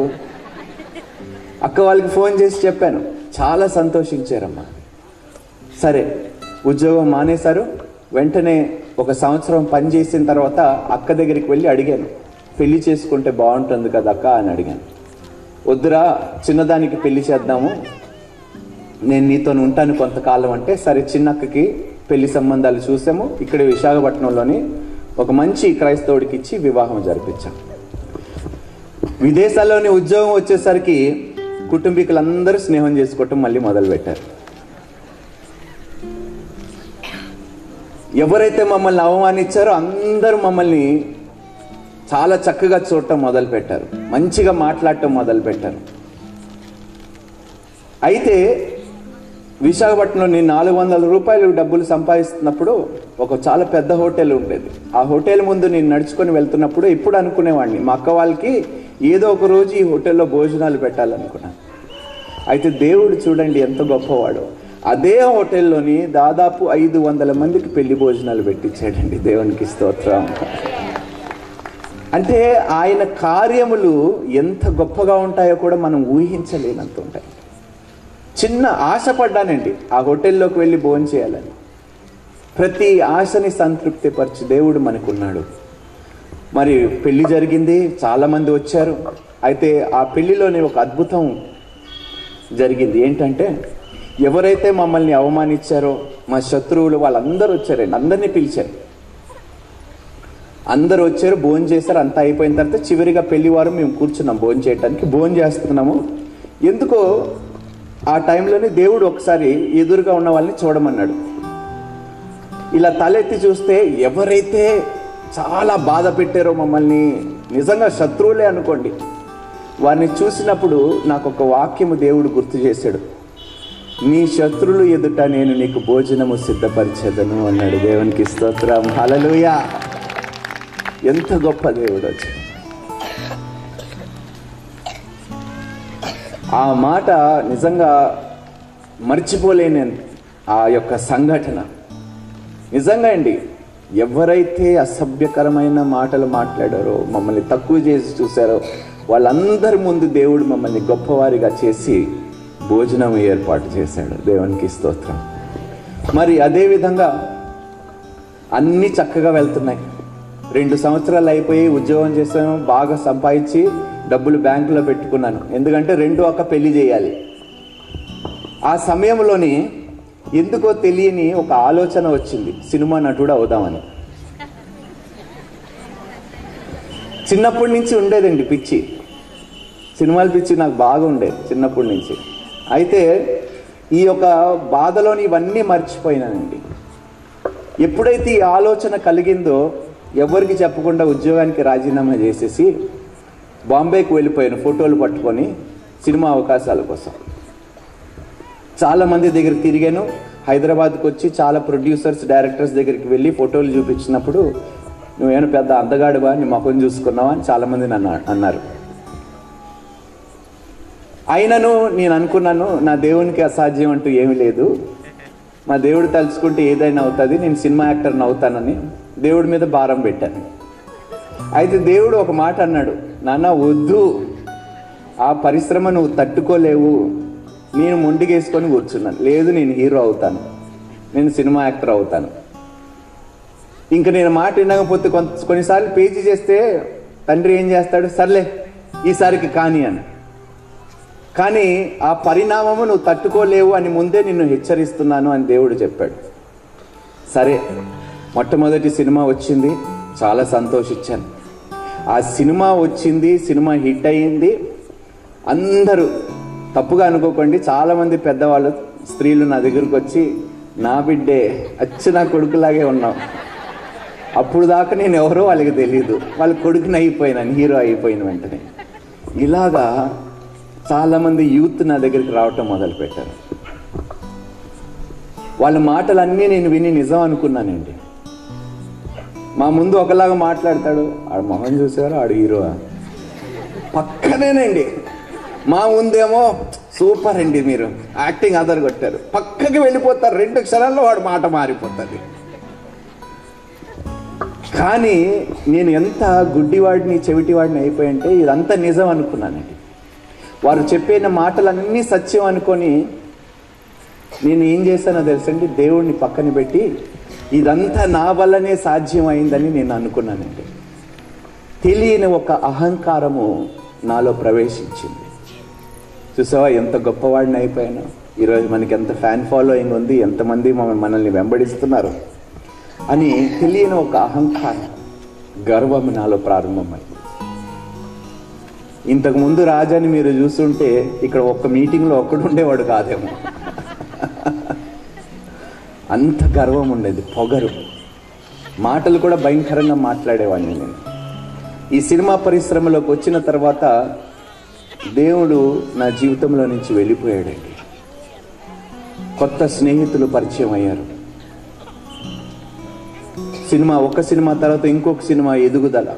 అక్క వాళ్ళకి ఫోన్ చేసి చెప్పాను, చాలా సంతోషించారమ్మా. సరే, ఉద్యోగం మానేశారు. వెంటనే 1 సంవత్సరం పని చేసిన తర్వాత అక్క దగ్గరికి వెళ్ళి అడిగాను, పెళ్లి చేసుకుంటే బాగుంటుంది కదా అక్క అని అడిగాను. వద్దురా, చిన్నదానికి పెళ్లి చేద్దాము, నేను నీతో ఉంటాను కొంతకాలం అంటే, సరే చిన్నక్కకి పెళ్లి సంబంధాలు చూసాము. ఇక్కడ విశాఖపట్నంలోని ఒక మంచి క్రైస్తవుడికి ఇచ్చి వివాహం జరిపించాం. విదేశాల్లోని ఉద్యోగం వచ్చేసరికి కుటుంబీకులందరూ స్నేహం చేసుకోవటం మళ్ళీ మొదలుపెట్టారు. ఎవరైతే మమ్మల్ని అవమానించారో అందరూ మమ్మల్ని చాలా చక్కగా చూడటం మొదలుపెట్టారు, మంచిగా మాట్లాడటం మొదలుపెట్టారు. అయితే విశాఖపట్నంలో నేను 400 రూపాయలు డబ్బులు సంపాదిస్తున్నప్పుడు ఒక చాలా పెద్ద హోటల్ ఉండేది. ఆ హోటల్ ముందు నేను నడుచుకొని వెళ్తున్నప్పుడు ఇప్పుడు అనుకునేవాడిని, మా అక్క వాళ్ళకి ఏదో ఒక రోజు ఈ హోటల్లో భోజనాలు పెట్టాలనుకున్నాను. అయితే దేవుడు చూడండి ఎంత గొప్పవాడు. అదే హోటల్లోని దాదాపు 500 మందికి పెళ్లి భోజనాలు పెట్టించాడండి. దేవునికి స్తోత్రం. అంటే ఆయన కార్యములు ఎంత గొప్పగా ఉంటాయో కూడా మనం ఊహించలేనంత ఉంటాయి. చిన్న ఆశపడ్డానండి ఆ హోటల్లోకి వెళ్ళి భోజనం చేయాలని. ప్రతి ఆశని సంతృప్తిపరిచి దేవుడు మనకున్నాడు. మరి పెళ్లి జరిగింది, చాలామంది వచ్చారు. అయితే ఆ పెళ్లిలోనే ఒక అద్భుతం జరిగింది. ఏంటంటే ఎవరైతే మమ్మల్ని అవమానించారో మా శత్రువులు వాళ్ళందరూ వచ్చారండి. అందరినీ పిలిచారు, అందరూ వచ్చారు, భోజనం చేశారు. అంతా అయిపోయిన తర్వాత చివరిగా పెళ్లివారం మేము కూర్చున్నాం భోజనం చేయడానికి. భోజనం చేస్తున్నాము. ఎందుకో ఆ టైంలోనే దేవుడు ఒకసారి ఎదురుగా ఉన్న వాళ్ళని చూడమన్నాడు. ఇలా తలెత్తి చూస్తే ఎవరైతే చాలా బాధ పెట్టారో మమ్మల్ని, నిజంగా శత్రువులే అనుకోండి, వారిని చూసినప్పుడు నాకు ఒక వాక్యము దేవుడు గుర్తు చేశాడు. నీ శత్రువులు ఎదుట నేను నీకు భోజనము సిద్ధపరిచేదను అన్నాడు. దేవునికి స్తోత్రం, హల్లెలూయా. ఎంత గొప్ప దేవుడు వచ్చి ఆ మాట నిజంగా మర్చిపోలేని ఆ యొక్క సంఘటన. నిజంగా అండి, ఎవరైతే అసభ్యకరమైన మాటలు మాట్లాడారో, మమ్మల్ని తక్కువ చేసి చూశారో, వాళ్ళందరి ముందు దేవుడు మమ్మల్ని గొప్పవారిగా చేసి భోజనం ఏర్పాటు చేశాడు. దేవునికి స్తోత్రం. మరి అదేవిధంగా అన్నీ చక్కగా వెళ్తున్నాయి. 2 సంవత్సరాలు అయిపోయి ఉద్యోగం చేసాను, బాగా సంపాదించి డబ్బులు బ్యాంకులో పెట్టుకున్నాను. ఎందుకంటే 2 అక్క పెళ్లి చేయాలి. ఆ సమయంలోని ఎందుకో తెలియని ఒక ఆలోచన వచ్చింది, సినిమా నటుడు అవుదామని. చిన్నప్పటి నుంచి ఉండేదండి పిచ్చి, సినిమాల పిచ్చి నాకు బాగా ఉండేది చిన్నప్పటి నుంచి. అయితే ఈ యొక్క బాధలోని ఇవన్నీ మర్చిపోయినానండి. ఎప్పుడైతే ఈ ఆలోచన కలిగిందో ఎవరికి చెప్పకుండా ఉద్యోగానికి రాజీనామా చేసేసి బాంబేకి వెళ్ళిపోయాను ఫోటోలు పట్టుకొని సినిమా అవకాశాల కోసం. చాలామంది దగ్గర తిరిగాను. హైదరాబాద్కి వచ్చి చాలా ప్రొడ్యూసర్స్, డైరెక్టర్స్ దగ్గరికి వెళ్ళి ఫోటోలు చూపించినప్పుడు నువ్వేమైనా పెద్ద అందగాడువా, నీ ముఖం చూసుకున్నావా అని చాలామంది నన్ను అన్నారు. అయినను నేను అనుకున్నాను, నా దేవునికి అసాధ్యం అంటూ ఏమీ లేదు, మా దేవుడు తలుచుకుంటే ఏదైనా అవుతుంది, నేను సినిమా యాక్టర్ని అవుతానని దేవుడి మీద భారం పెట్టాను. అయితే దేవుడు ఒక మాట అన్నాడు, నాన్న వద్దు, ఆ పరిశ్రమ నువ్వు తట్టుకోలేవు. నేను మొండిగేసుకొని కూర్చున్నాను, లేదు నేను హీరో అవుతాను, నేను సినిమా యాక్టర్ అవుతాను. ఇంకా నేను మాట వినకపోతే కొన్నిసార్లు పేజీ చేస్తే తండ్రి ఏం చేస్తాడు, సర్లే ఈసారికి కాని అని. కానీ ఆ పరిణామము నువ్వు తట్టుకోలేవు అని ముందే నిన్ను హెచ్చరిస్తున్నాను అని దేవుడు చెప్పాడు. సరే, మొట్టమొదటి సినిమా వచ్చింది, చాలా సంతోషించాను. ఆ సినిమా వచ్చింది, సినిమా హిట్ అయ్యింది. అందరూ తప్పుగా అనుకోకండి, చాలామంది పెద్దవాళ్ళు, స్త్రీలు నా దగ్గరకు వచ్చి, నా బిడ్డే అచ్చు నా కొడుకులాగే ఉన్నావు. అప్పుడు దాకా నేను ఎవరో వాళ్ళకి తెలియదు, వాళ్ళ కొడుకుని అయిపోయినాను, హీరో అయిపోయిన వెంటనే. ఇలాగా చాలామంది యూత్ నా దగ్గరికి రావటం మొదలుపెట్టారు. వాళ్ళ మాటలన్నీ నేను విని నిజం అనుకున్నానండి. మా ముందు ఒకలాగా మాట్లాడతాడు, ఆడు మొహం చూసారు, ఆడు హీరో పక్కనేనండి. మా ముందేమో సూపర్ అండి, మీరు యాక్టింగ్ అదర్ కొట్టారు, పక్కకి వెళ్ళిపోతారు, 2 క్షణాల్లో వాడు మాట మారిపోతుంది. కానీ నేను ఎంత గుడ్డివాడిని, చెవిటివాడిని అయిపోయింటే ఇదంతా నిజం అనుకున్నానండి. వారు చెప్పిన మాటలన్నీ సత్యం అనుకొని నేను ఏం చేశానో తెలుసండి, దేవుడిని పక్కన పెట్టి ఇదంతా నా వల్లనే సాధ్యం అయిందని నేను అనుకున్నానండి. తెలియని ఒక అహంకారము నాలో ప్రవేశించింది. చూసావా ఎంత గొప్పవాడిని అయిపోయాను, ఈరోజు మనకి ఎంత ఫ్యాన్ ఫాలోయింగ్ ఉంది, ఎంతమంది మనల్ని వెంబడిస్తున్నారు అని తెలియని ఒక అహంకారం, గర్వం నాలో ప్రారంభమైంది. ఇంతకుముందు రాజాని మీరు చూస్తుంటే ఇక్కడ ఒక్క మీటింగ్లో ఒక్కడు ఉండేవాడు కాదేమో, అంత గర్వం ఉండేది, పొగరు, మాటలు కూడా భయంకరంగా మాట్లాడేవాడిని నేను. ఈ సినిమా పరిశ్రమలోకి వచ్చిన తర్వాత దేవుడు నా జీవితంలో నుంచి వెళ్ళిపోయాడండి. కొత్త స్నేహితులు పరిచయం అయ్యారు. ఒక సినిమా తర్వాత ఇంకొక సినిమా ఎదుగుదల.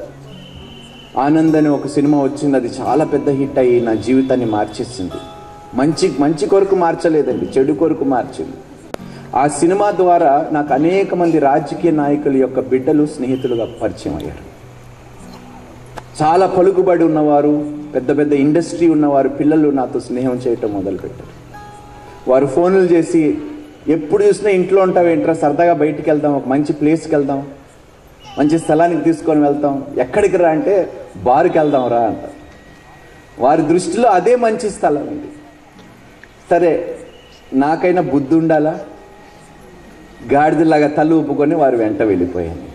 ఆనంద్ అని ఒక సినిమా వచ్చింది, అది చాలా పెద్ద హిట్ అయ్యి నా జీవితాన్ని మార్చేసింది. మంచి కొరకు మార్చలేదండి, చెడు కొరకు మార్చింది. ఆ సినిమా ద్వారా నాకు అనేక మంది రాజకీయ నాయకుల యొక్క బిడ్డలు స్నేహితులుగా పరిచయం అయ్యారు. చాలా పలుకుబడి ఉన్నవారు, పెద్ద పెద్ద ఇండస్ట్రీ ఉన్నవారు పిల్లలు నాతో స్నేహం చేయటం మొదలుపెట్టారు. వారు ఫోన్లు చేసి, ఎప్పుడు చూసినా ఇంట్లో ఉంటావు ఏంట్రా, సరదాగా బయటికి వెళ్దాం, ఒక మంచి ప్లేస్కి వెళ్దాం, మంచి స్థలానికి తీసుకొని వెళ్తాం. ఎక్కడికి రా అంటే బారుకి వెళ్దాం రా అంట. వారి దృష్టిలో అదే మంచి స్థలం అండి. సరే, నాకైనా బుద్ధి ఉండాలా, గాడిదలాగా తల్లు ఊపుకొని వారు వెంట వెళ్ళిపోయాను.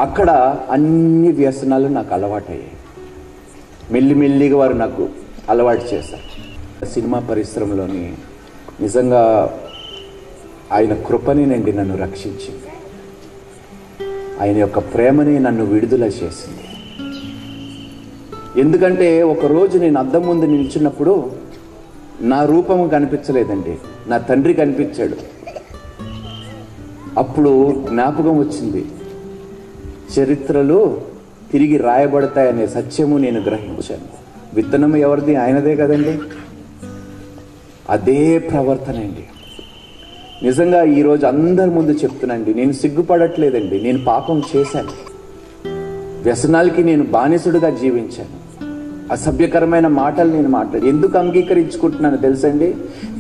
అక్కడ అన్ని వ్యసనాలు నాకు అలవాటయ్యాయి. మెల్లిమెల్లిగా వారు నాకు అలవాటు చేశారు. సినిమా పరిశ్రమలోని నిజంగా ఆయన కృపనేనండి నన్ను రక్షించింది. ఆయన యొక్క ప్రేమని నన్ను విడుదల చేసింది. ఎందుకంటే ఒకరోజు నేను అద్దం ముందు నిల్చున్నప్పుడు నా రూపము కనిపించలేదండి, నా తండ్రి కనిపించాడు. అప్పుడు జ్ఞాపకం వచ్చింది, చరిత్రలు తిరిగి రాయబడతాయనే సత్యము నేను గ్రహించాను. విత్తనం ఎవరిది? ఆయనదే కదండి. అదే ప్రవర్తన అండి. నిజంగా ఈరోజు అందరి ముందు చెప్తున్నాండి, నేను సిగ్గుపడట్లేదండి. నేను పాపం చేశాను, వ్యసనాలకి నేను బానిసుడుగా జీవించాను, అసభ్యకరమైన మాటలు నేను మాట్లాడు. ఎందుకు అంగీకరించుకుంటున్నాను తెలుసండి?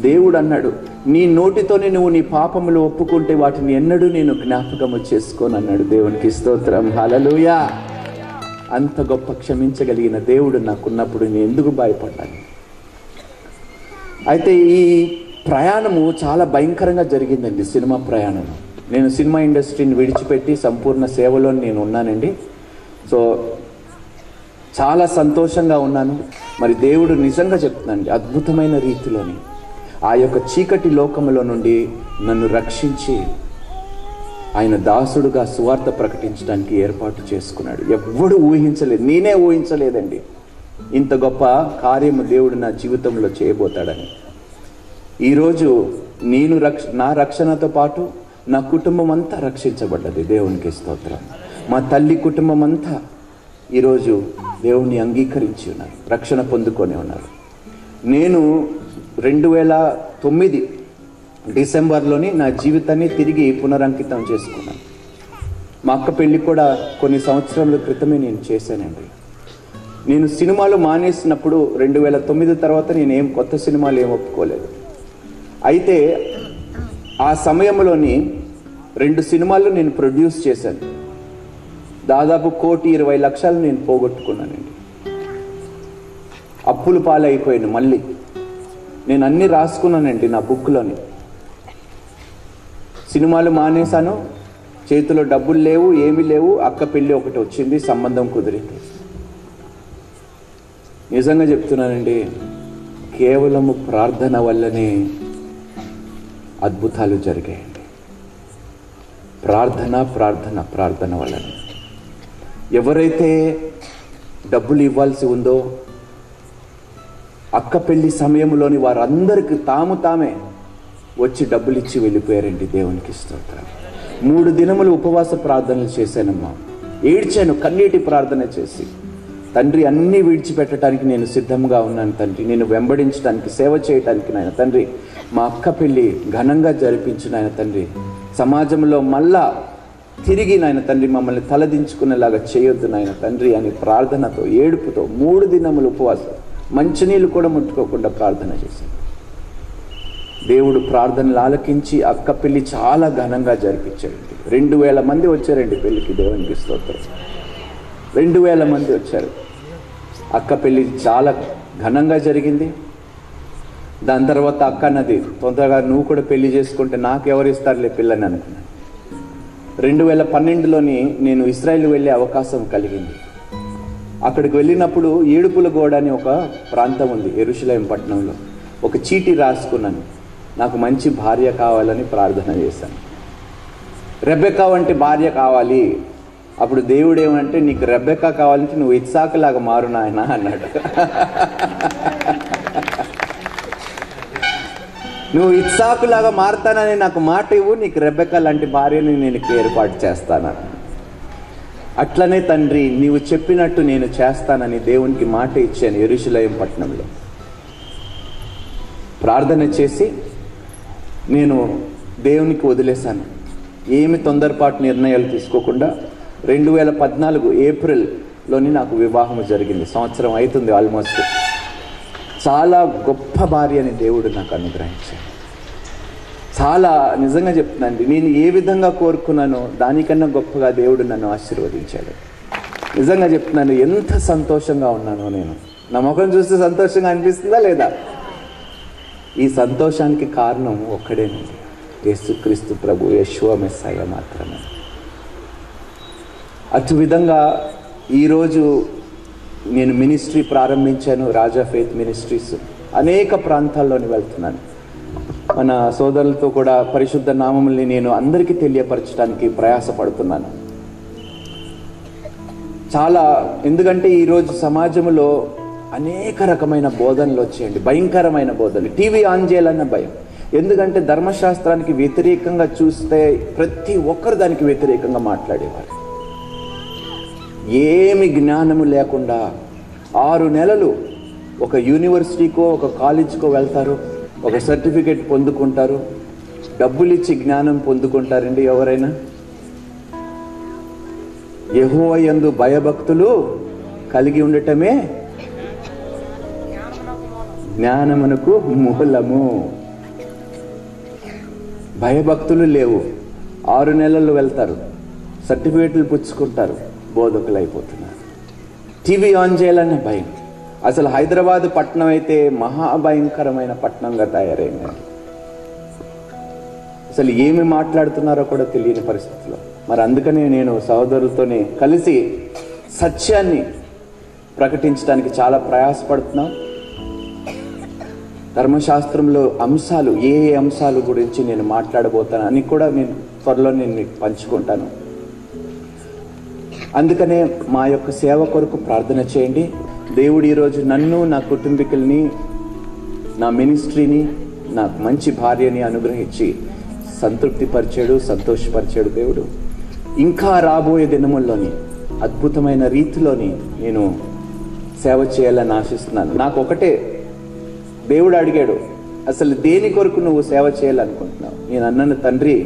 దేవుడు అన్నాడు, నీ నోటితోనే నువ్వు నీ పాపములు ఒప్పుకుంటే వాటిని ఎన్నడూ నేను జ్ఞాపకము చేసుకోను అన్నాడు. దేవునికి స్తోత్రం, హల్లెలూయా. అంత గొప్ప క్షమించగలిగిన దేవుడు నాకున్నప్పుడు నేను ఎందుకు భయపడ్డాను? అయితే ఈ ప్రయాణము చాలా భయంకరంగా జరిగిందండి, సినిమా ప్రయాణం. నేను సినిమా ఇండస్ట్రీని విడిచిపెట్టి సంపూర్ణ సేవలో నేను ఉన్నానండి. సో చాలా సంతోషంగా ఉన్నాను. మరి దేవుడు నిజంగా చెప్తున్నానండి, అద్భుతమైన రీతిలోని ఆ యొక్క చీకటి లోకములో నుండి నన్ను రక్షించి ఆయన దాసుడుగా సువార్త ప్రకటించడానికి ఏర్పాటు చేసుకున్నాడు. ఎవ్వడు ఊహించలేదు, నేనే ఊహించలేదండి ఇంత గొప్ప కార్యము దేవుడు నా జీవితంలో చేయబోతాడని. ఈరోజు నేను నా రక్షణతో పాటు నా కుటుంబం అంతా రక్షించబడ్డది. దేవునికి స్తోత్రం. మా తల్లి కుటుంబం అంతా ఈరోజు దేవుణ్ణి అంగీకరించి ఉన్నారు, రక్షణ పొందుకొని ఉన్నారు. నేను 2009 డిసెంబర్లోని నా జీవితాన్ని తిరిగి పునరంకితం చేసుకున్నాను. మా అక్క పెళ్ళి కూడా కొన్ని సంవత్సరాల క్రితమే నేను చేశానండి. నేను సినిమాలు మానేసినప్పుడు 2009 తర్వాత నేను కొత్త సినిమాలు ఏం ఒప్పుకోలేదు. అయితే ఆ సమయంలోని 2 సినిమాలు నేను ప్రొడ్యూస్ చేశాను. దాదాపు 1,20,00,000 నేను పోగొట్టుకున్నానండి. అప్పులు పాలైపోయాను. మళ్ళీ నేను అన్నీ రాసుకున్నానండి నా బుక్లోని. సినిమాలు మానేశాను, చేతిలో డబ్బులు లేవు, ఏమీ లేవు. అక్క పెళ్ళి ఒకటి వచ్చింది, సంబంధం కుదిరింది. నిజంగా చెప్తున్నానండి, కేవలము ప్రార్థన వల్లనే అద్భుతాలు జరిగాయండి. ప్రార్థన ప్రార్థన ప్రార్థన వల్లనే. ఎవరైతే డబ్బులు ఇవ్వాల్సి ఉందో అక్క పెళ్లి సమయంలోని వారందరికీ తామే వచ్చి డబ్బులు ఇచ్చి వెళ్ళిపోయారండి. దేవునికి స్తోత్రం. 3 దినములు ఉపవాస ప్రార్థనలు చేశానమ్మా. ఏడ్చాను, కన్నీటి ప్రార్థన చేసి, తండ్రి అన్నీ విడిచిపెట్టడానికి నేను సిద్ధంగా ఉన్నాను తండ్రి, నేను వెంబడించడానికి, సేవ చేయడానికి నాయన తండ్రి. మా అక్క పెళ్ళి ఘనంగా జరిపించు నాయన తండ్రి. సమాజంలో మళ్ళా తిరిగి నాయన తండ్రి మమ్మల్ని తలదించుకునేలాగా చేయొద్దు నాయన తండ్రి అని ప్రార్థనతో, ఏడుపుతో 3 దినములు ఉపవాసం, మంచినీళ్ళు కూడా ముట్టుకోకుండా ప్రార్థన చేశాను. దేవుడు ప్రార్థనలు ఆలకించి అక్క పెళ్లి చాలా ఘనంగా జరిపించాడండి. 2,000 మంది వచ్చారండి పెళ్లికి. దేవునికి స్తోత్రం. 2,000 మంది వచ్చారు. అక్క పెళ్లి చాలా ఘనంగా జరిగింది. దాని తర్వాత అక్క అన్నది, తొందరగా నువ్వు కూడా పెళ్లి చేసుకుంటే నాకు ఎవరు ఇస్తారులే పిల్లని అనుకున్నాను. 2012లోని నేను ఇజ్రాయెల్ వెళ్ళే అవకాశం కలిగింది. అక్కడికి వెళ్ళినప్పుడు ఏడుపుల గోడ అని ఒక ప్రాంతం ఉంది యెరూషలేము పట్టణంలో. ఒక చీటీ రాసుకున్నాను, నాకు మంచి భార్య కావాలని ప్రార్థన చేశాను. రెబెక్కా వంటి భార్య కావాలి. అప్పుడు దేవుడు ఏమంటే, నీకు రెబెక్కా కావాలంటే నువ్వు ఇత్సాకు లాగా మారు నాయన అన్నాడు. నువ్వు ఇత్సాకు లాగా మారుతానని నాకు మాట ఇవ్వు, నీకు రెబెక్కా లాంటి భార్యని నేను ఏర్పాటు చేస్తాను. అట్లనే తండ్రి నీవు చెప్పినట్టు నేను చేస్తానని దేవునికి మాట ఇచ్చాను. యెరూషలేము పట్టణంలో ప్రార్థన చేసి నేను దేవునికి వదిలేశాను. ఏమి తొందరపాటు నిర్ణయాలు తీసుకోకుండా 2014 ఏప్రిల్లోని నాకు వివాహం జరిగింది. సంవత్సరం అవుతుంది ఆల్మోస్ట్. చాలా గొప్ప భార్యని దేవుడు నాకు అనుగ్రహించాడు. చాలా నిజంగా చెప్తున్నానండి, నేను ఏ విధంగా కోరుకున్నానో దానికన్నా గొప్పగా దేవుడు నన్ను ఆశీర్వదించాడు. నిజంగా చెప్తున్నాను, ఎంత సంతోషంగా ఉన్నానో నేను. నా ముఖం చూస్తే సంతోషంగా అనిపిస్తుందా లేదా? ఈ సంతోషానికి కారణం ఒక్కడేనండి, యేసుక్రీస్తు ప్రభు, యెషువా మెస్సయ్య మాత్రమే. అటు విధంగా ఈరోజు నేను మినిస్ట్రీ ప్రారంభించాను, రాజా ఫెయిత్ మినిస్ట్రీస్. అనేక ప్రాంతాల్లోని వెళ్తున్నాను. మన సోదరులతో కూడా పరిశుద్ధ నామముల్ని నేను అందరికీ తెలియపరచడానికి ప్రయాసపడుతున్నాను. చాలా, ఎందుకంటే ఈరోజు సమాజంలో అనేక రకమైన బోధనలు వచ్చాయండి, భయంకరమైన బోధనలు. టీవీ ఆన్ చేయాలన్న భయం. ఎందుకంటే ధర్మశాస్త్రానికి వ్యతిరేకంగా చూస్తే ప్రతి ఒక్కరు దానికి వ్యతిరేకంగా మాట్లాడేవారు. ఏమి జ్ఞానము లేకుండా 6 నెలలు ఒక యూనివర్సిటీకో ఒక కాలేజ్కో వెళ్తారు, ఒక సర్టిఫికేట్ పొందుకుంటారు, డబ్బులు ఇచ్చి జ్ఞానం పొందుకుంటారండి ఎవరైనా? యెహోవా యందు భయభక్తులు కలిగి ఉండటమే జ్ఞానమునకు మూలము. భయభక్తులు లేవు, 6 నెలలు వెళ్తారు, సర్టిఫికేట్లు పుచ్చుకుంటారు, బోధకులు అయిపోతున్నారు. టీవీ ఆన్ చేయాలనే భయం. అసలు హైదరాబాద్ పట్టణం అయితే మహాభయంకరమైన పట్టణంగా తయారైందండి. అసలు ఏమి మాట్లాడుతున్నారో కూడా తెలియని పరిస్థితిలో. మరి అందుకనే నేను సహోదరులతోనే కలిసి సత్యాన్ని ప్రకటించడానికి చాలా ప్రయాసపడుతున్నాం. ధర్మశాస్త్రంలో అంశాలు, ఏ అంశాలు గురించి నేను మాట్లాడబోతాను అని కూడా నేను త్వరలో మీకు పంచుకుంటాను. అందుకనే మా యొక్క సేవ కొరకు ప్రార్థన చేయండి. దేవుడు ఈరోజు నన్ను, నా కుటుంబీకుల్ని, నా మినిస్ట్రీని, నాకు మంచి భార్యని అనుగ్రహించి సంతృప్తిపరిచాడు, సంతోషపరిచాడు దేవుడు. ఇంకా రాబోయే దినముల్లోని అద్భుతమైన రీతిలోని నేను సేవ చేయాలని ఆశిస్తున్నాను. నాకు ఒకటే దేవుడు అడిగాడు, అసలు దేని కొరకు నువ్వు సేవ చేయాలనుకుంటున్నావు? నేను అన్నాను, తండ్రి,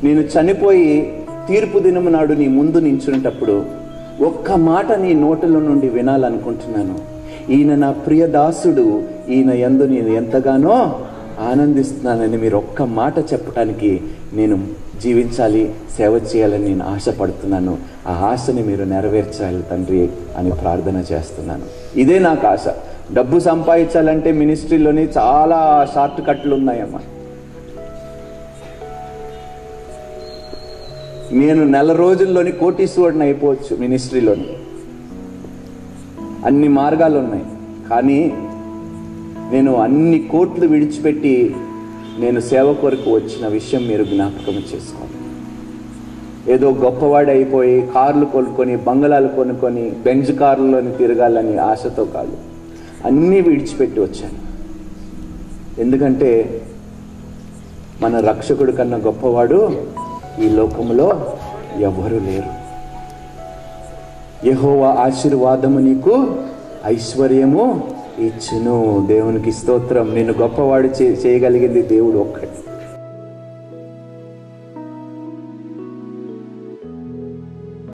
నేను చనిపోయి తీర్పు దినము నాడు నీ ముందు నించునేటప్పుడు ఒక్క మాట నీ నోటిలో నుండి వినాలనుకుంటున్నాను. ఈయన నా ప్రియ దాసుడు, ఈయన యందు నేను ఎంతగానో ఆనందిస్తున్నానని మీరు ఒక్క మాట చెప్పడానికి నేను జీవించాలి, సేవ చేయాలని నేను ఆశపడుతున్నాను. ఆ ఆశని మీరు నెరవేర్చాలి తండ్రి అని ప్రార్థన చేస్తున్నాను. ఇదే నాకు ఆశ. డబ్బు సంపాదించాలంటే మినిస్ట్రీలోని చాలా షార్ట్ కట్లు ఉన్నాయమ్మా. నేను నెల రోజుల్లోని కోటీశ్వరుడిని అయిపోవచ్చు మినిస్ట్రీలోని. అన్ని మార్గాలు ఉన్నాయి. కానీ నేను అన్ని కోట్లు విడిచిపెట్టి నేను సేవ కొరకు వచ్చిన విషయం మీరు జ్ఞాపకం చేసుకోండి. ఏదో గొప్పవాడి అయిపోయి కార్లు కొనుక్కొని, బంగళాలు కొనుక్కొని, బెంజ్ కార్లలోని తిరగాలని ఆశతో కాదు, అన్నీ విడిచిపెట్టి వచ్చాను. ఎందుకంటే మన రక్షకుడి కన్నా గొప్పవాడు ఈ లోకంలో ఎవరు లేరు. యెహోవా ఆశీర్వాదము నీకు ఐశ్వర్యము ఇచ్చును. దేవునికి స్తోత్రం. నేను గొప్పవాడు చేయగలిగింది దేవుడు ఒక్కటి.